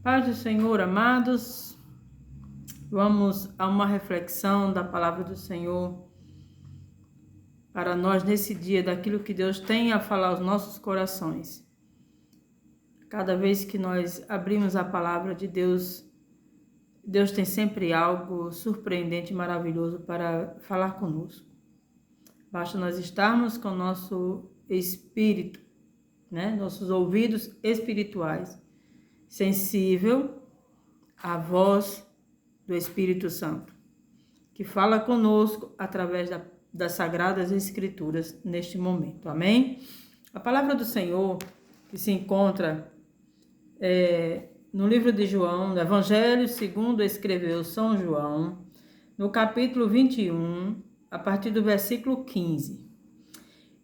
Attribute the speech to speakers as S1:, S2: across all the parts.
S1: Paz do Senhor, amados, vamos a uma reflexão da palavra do Senhor para nós nesse dia, daquilo que Deus tem a falar aos nossos corações. Cada vez que nós abrimos a palavra de Deus, Deus tem sempre algo surpreendente e maravilhoso para falar conosco. Basta nós estarmos com o nosso espírito, nossos ouvidos espirituais, sensível à voz do Espírito Santo, que fala conosco através das Sagradas Escrituras neste momento. Amém? A palavra do Senhor que se encontra no livro de João, no Evangelho segundo escreveu São João, no capítulo 21, a partir do versículo 15.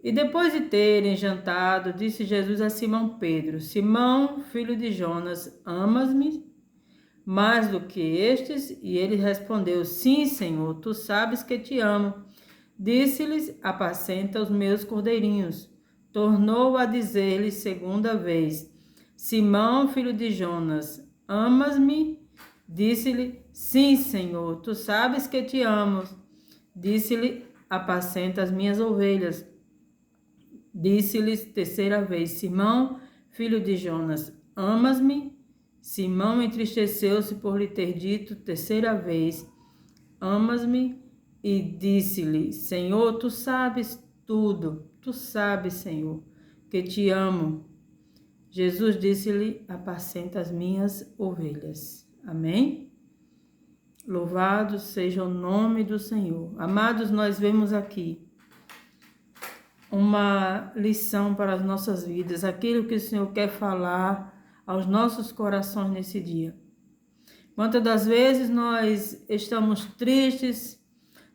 S1: E depois de terem jantado, disse Jesus a Simão Pedro: Simão, filho de Jonas, amas-me mais do que estes? E ele respondeu: Sim, Senhor, tu sabes que te amo. Disse-lhes: Apacenta os meus cordeirinhos. Tornou a dizer-lhe segunda vez: Simão, filho de Jonas, amas-me? Disse-lhe: Sim, Senhor, tu sabes que te amo. Disse-lhe: Apacenta as minhas ovelhas. Disse-lhes terceira vez: Simão, filho de Jonas, amas-me? Simão entristeceu-se por lhe ter dito terceira vez: Amas-me? E disse-lhe: Senhor, tu sabes tudo, tu sabes, Senhor, que te amo. Jesus disse-lhe: Apacenta as minhas ovelhas. Amém? Louvado seja o nome do Senhor. Amados, nós vemos aqui uma lição para as nossas vidas, aquilo que o Senhor quer falar aos nossos corações nesse dia. Quantas das vezes nós estamos tristes,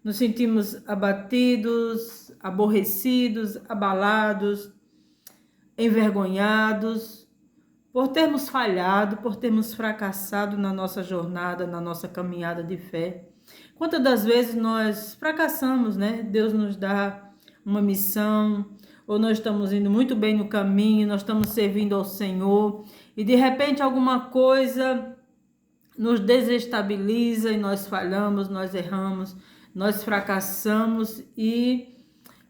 S1: nos sentimos abatidos, aborrecidos, abalados, envergonhados, por termos falhado, por termos fracassado na nossa jornada, na nossa caminhada de fé. Quantas das vezes nós fracassamos, Deus nos dá uma missão, ou nós estamos indo muito bem no caminho, nós estamos servindo ao Senhor, e de repente alguma coisa nos desestabiliza e nós falhamos, nós erramos, nós fracassamos e,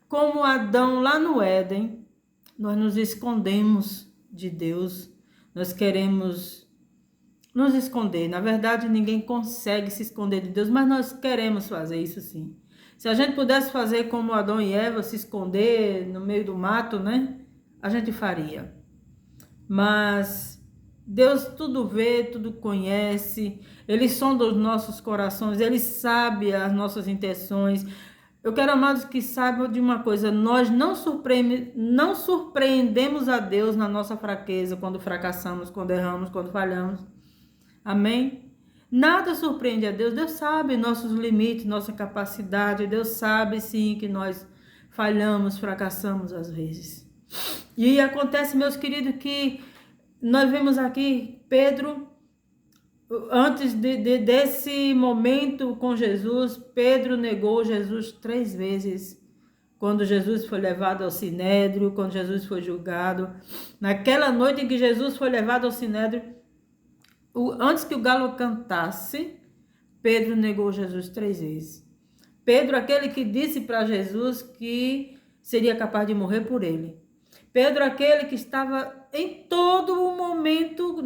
S1: como Adão lá no Éden, nós nos escondemos de Deus, nós queremos nos esconder. Na verdade, ninguém consegue se esconder de Deus, mas nós queremos fazer isso sim. Se a gente pudesse fazer como Adão e Eva, se esconder no meio do mato, a gente faria. Mas Deus tudo vê, tudo conhece, Ele sonda os nossos corações, Ele sabe as nossas intenções. Eu quero, amados, que saibam de uma coisa: nós não surpreendemos a Deus na nossa fraqueza, quando fracassamos, quando erramos, quando falhamos. Amém? Nada surpreende a Deus. Deus sabe nossos limites, nossa capacidade. Deus sabe sim que nós falhamos, fracassamos às vezes. E acontece, meus queridos, que nós vemos aqui Pedro, antes desse momento com Jesus, Pedro negou Jesus 3 vezes. Quando Jesus foi levado ao Sinédrio, quando Jesus foi julgado. Naquela noite em que Jesus foi levado ao Sinédrio, antes que o galo cantasse, Pedro negou Jesus 3 vezes. Pedro, aquele que disse para Jesus que seria capaz de morrer por ele. Pedro, aquele que estava em todo o momento,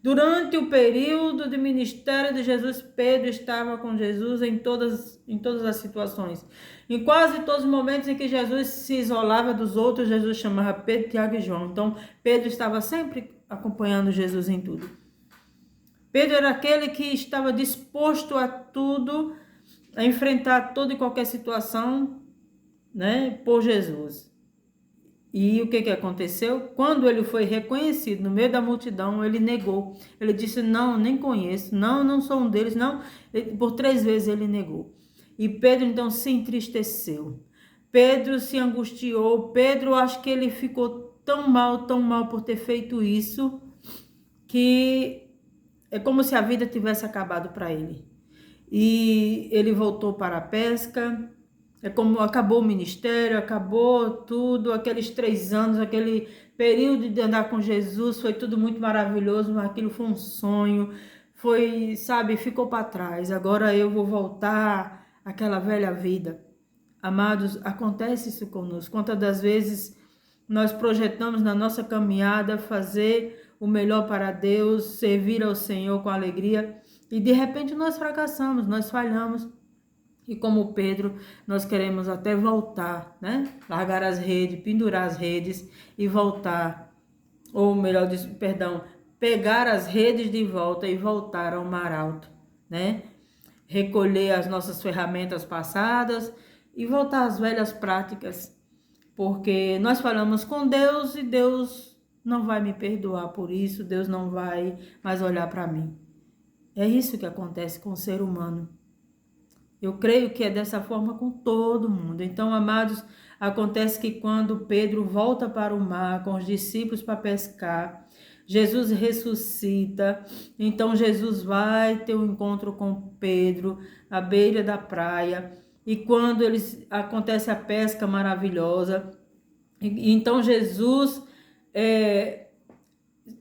S1: durante o período de ministério de Jesus, Pedro estava com Jesus em todas as situações. Em quase todos os momentos em que Jesus se isolava dos outros, Jesus chamava Pedro, Tiago e João. Então, Pedro estava sempre acompanhando Jesus em tudo. Pedro era aquele que estava disposto a tudo, a enfrentar toda e qualquer situação, por Jesus. E o que aconteceu? Quando ele foi reconhecido no meio da multidão, ele negou. Ele disse: não, nem conheço, não sou um deles, não. Por 3 vezes ele negou. E Pedro então se entristeceu. Pedro se angustiou. Pedro, acho que ele ficou tão mal por ter feito isso, que é como se a vida tivesse acabado para ele. E ele voltou para a pesca. É como acabou o ministério, acabou tudo, aqueles 3 anos, aquele período de andar com Jesus foi tudo muito maravilhoso, mas aquilo foi um sonho, foi, sabe, ficou para trás. Agora eu vou voltar àquela velha vida. Amados, acontece isso conosco. Quantas das vezes nós projetamos na nossa caminhada fazer o melhor para Deus, servir ao Senhor com alegria, e de repente nós fracassamos, nós falhamos. E como Pedro, nós queremos até voltar, né? Largar as redes, pendurar as redes e voltar. Ou melhor, perdão, pegar as redes de volta e voltar ao mar alto, né? Recolher as nossas ferramentas passadas e voltar às velhas práticas. Porque nós falamos com Deus e Deus não vai me perdoar por isso, Deus não vai mais olhar para mim. É isso que acontece com o ser humano. Eu creio que é dessa forma com todo mundo. Então, amados, acontece que quando Pedro volta para o mar com os discípulos para pescar, Jesus ressuscita. Então, Jesus vai ter um encontro com Pedro à beira da praia. E quando acontece a pesca maravilhosa, então Jesus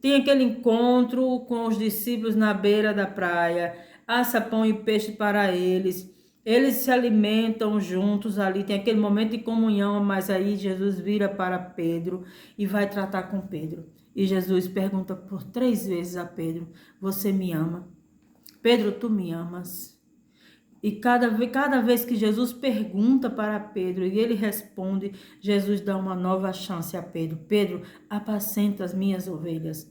S1: tem aquele encontro com os discípulos na beira da praia, assa pão e peixe para eles. Eles se alimentam juntos ali, tem aquele momento de comunhão, mas aí Jesus vira para Pedro e vai tratar com Pedro. E Jesus pergunta por 3 vezes a Pedro: você me ama? Pedro, tu me amas? E cada vez que Jesus pergunta para Pedro e ele responde, Jesus dá uma nova chance a Pedro. Pedro, apacenta as minhas ovelhas.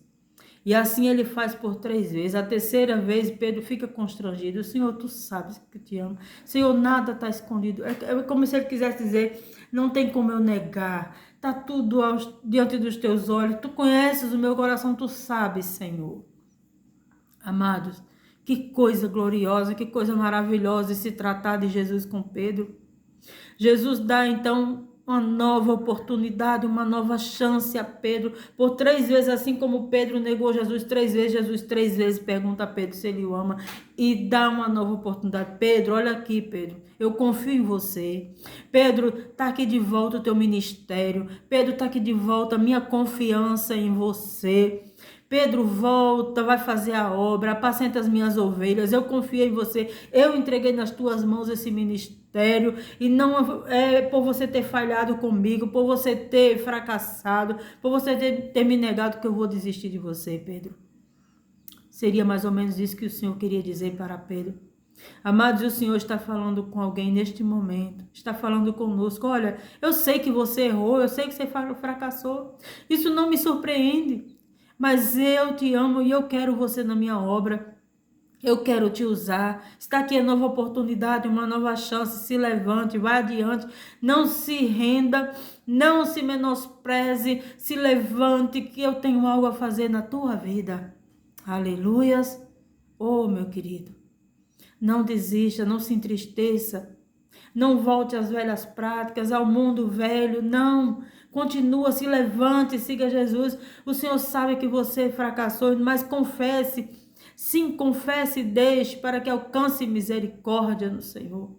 S1: E assim ele faz por 3 vezes. A terceira vez, Pedro fica constrangido. Senhor, tu sabes que eu te amo. Senhor, nada está escondido. É como se ele quisesse dizer, não tem como eu negar. Está tudo diante dos teus olhos. Tu conheces o meu coração, tu sabes, Senhor. Amados, que coisa gloriosa, que coisa maravilhosa se tratar de Jesus com Pedro. Jesus dá então uma nova oportunidade, uma nova chance a Pedro, por 3 vezes, assim como Pedro negou Jesus 3 vezes, Jesus 3 vezes pergunta a Pedro se ele o ama e dá uma nova oportunidade. Pedro, olha aqui, Pedro, eu confio em você. Pedro, tá aqui de volta o teu ministério. Pedro, tá aqui de volta a minha confiança em você. Pedro, volta, vai fazer a obra, apacenta as minhas ovelhas, eu confio em você, eu entreguei nas tuas mãos esse ministério, e não é por você ter falhado comigo, por você ter fracassado, por você ter me negado que eu vou desistir de você, Pedro. Seria mais ou menos isso que o Senhor queria dizer para Pedro. Amados, o Senhor está falando com alguém neste momento, está falando conosco. Olha, eu sei que você errou, eu sei que você fracassou, isso não me surpreende. Mas eu te amo e eu quero você na minha obra. Eu quero te usar. Está aqui a nova oportunidade, uma nova chance. Se levante, vá adiante. Não se renda, não se menospreze. Se levante, que eu tenho algo a fazer na tua vida. Aleluias. Oh, meu querido, não desista, não se entristeça. Não volte às velhas práticas, ao mundo velho, não. Continua, se levante, siga Jesus. O Senhor sabe que você fracassou, mas confesse. Sim, confesse e deixe para que alcance misericórdia no Senhor.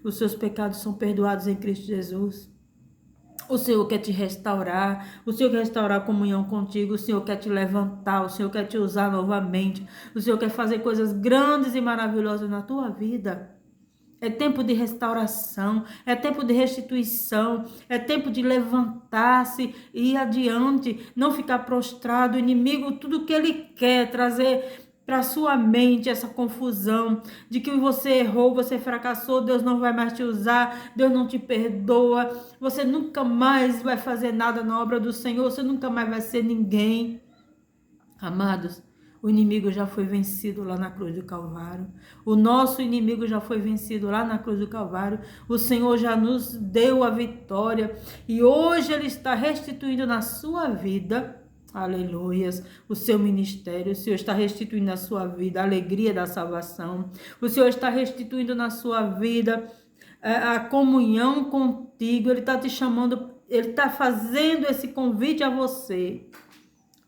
S1: Os seus pecados são perdoados em Cristo Jesus. O Senhor quer te restaurar, o Senhor quer restaurar a comunhão contigo, o Senhor quer te levantar, o Senhor quer te usar novamente, o Senhor quer fazer coisas grandes e maravilhosas na tua vida. É tempo de restauração, é tempo de restituição, é tempo de levantar-se e ir adiante, não ficar prostrado. O inimigo, tudo que ele quer trazer para sua mente essa confusão de que você errou, você fracassou, Deus não vai mais te usar, Deus não te perdoa, você nunca mais vai fazer nada na obra do Senhor, você nunca mais vai ser ninguém. Amados, o inimigo já foi vencido lá na cruz do Calvário. O nosso inimigo já foi vencido lá na cruz do Calvário. O Senhor já nos deu a vitória. E hoje Ele está restituindo na sua vida, aleluias, o seu ministério. O Senhor está restituindo na sua vida a alegria da salvação. O Senhor está restituindo na sua vida a comunhão contigo. Ele está te chamando, Ele está fazendo esse convite a você,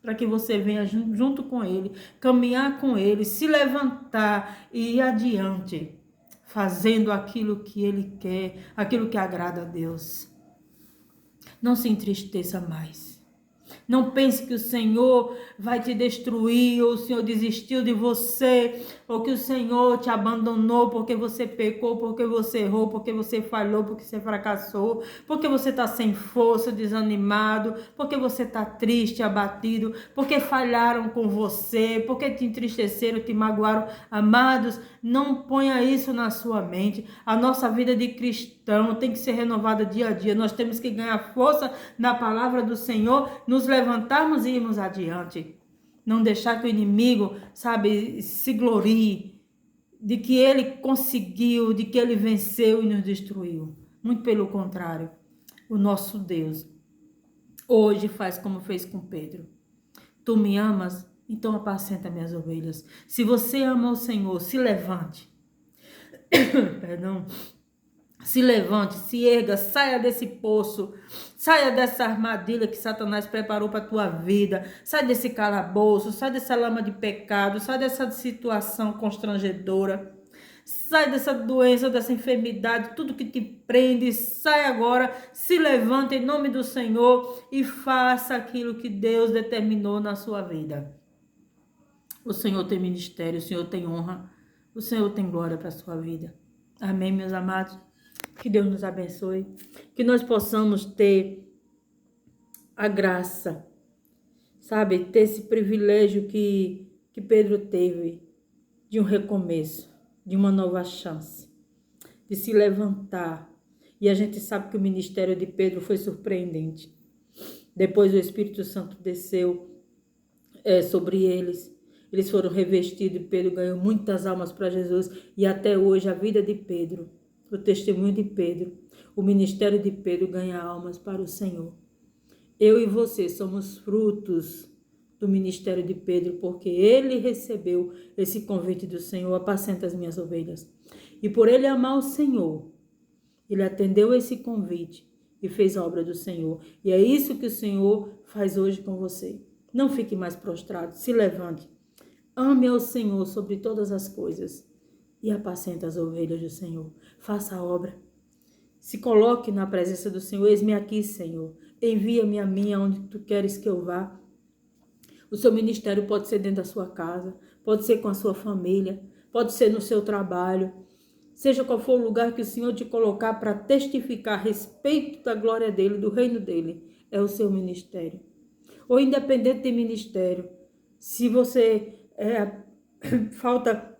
S1: para que você venha junto com Ele, caminhar com Ele, se levantar e ir adiante, fazendo aquilo que Ele quer, aquilo que agrada a Deus. Não se entristeça mais. Não pense que o Senhor vai te destruir, ou o Senhor desistiu de você, ou que o Senhor te abandonou porque você pecou, porque você errou, porque você falhou, porque você fracassou, porque você está sem força, desanimado, porque você está triste, abatido, porque falharam com você, porque te entristeceram, te magoaram. Amados, não ponha isso na sua mente. A nossa vida de cristão tem que ser renovada dia a dia. Nós temos que ganhar força na palavra do Senhor, nos levantarmos e irmos adiante. Não deixar que o inimigo, sabe, se glorie de que ele conseguiu, de que ele venceu e nos destruiu. Muito pelo contrário, o nosso Deus hoje faz como fez com Pedro. Tu me amas? Então apacenta minhas ovelhas. Se você ama o Senhor, se levante. Perdão. Se levante, se erga, saia desse poço, saia dessa armadilha que Satanás preparou para a tua vida, sai desse calabouço, sai dessa lama de pecado, sai dessa situação constrangedora, sai dessa doença, dessa enfermidade, tudo que te prende, sai agora, se levante em nome do Senhor e faça aquilo que Deus determinou na sua vida. O Senhor tem ministério, o Senhor tem honra, o Senhor tem glória para a sua vida. Amém, meus amados? Que Deus nos abençoe, que nós possamos ter a graça, sabe, ter esse privilégio que Pedro teve de um recomeço, de uma nova chance, de se levantar. E a gente sabe que o ministério de Pedro foi surpreendente. Depois o Espírito Santo desceu sobre eles. Eles foram revestidos e Pedro ganhou muitas almas para Jesus. E até hoje a vida de Pedro, o testemunho de Pedro, o ministério de Pedro ganha almas para o Senhor. Eu e você somos frutos do ministério de Pedro, porque ele recebeu esse convite do Senhor: apacenta as minhas ovelhas. E por ele amar o Senhor, ele atendeu esse convite e fez a obra do Senhor. E é isso que o Senhor faz hoje com você. Não fique mais prostrado, se levante. Ame ao Senhor sobre todas as coisas e apacenta as ovelhas do Senhor. Faça a obra. Se coloque na presença do Senhor. Eis-me aqui, Senhor. Envia-me a mim aonde tu queres que eu vá. O seu ministério pode ser dentro da sua casa, pode ser com a sua família, pode ser no seu trabalho. Seja qual for o lugar que o Senhor te colocar para testificar a respeito da glória dele, do reino dele, é o seu ministério. Ou independente de ministério, se você falta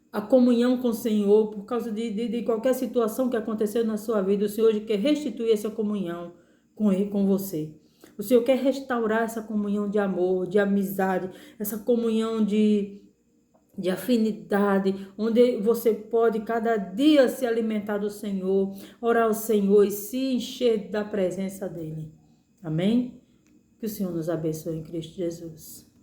S1: a comunhão com o Senhor por causa de qualquer situação que aconteceu na sua vida, o Senhor hoje quer restituir essa comunhão com ele, com você. O Senhor quer restaurar essa comunhão de amor, de amizade, essa comunhão de afinidade, onde você pode cada dia se alimentar do Senhor, orar ao Senhor e se encher da presença dele. Amém? Que o Senhor nos abençoe em Cristo Jesus.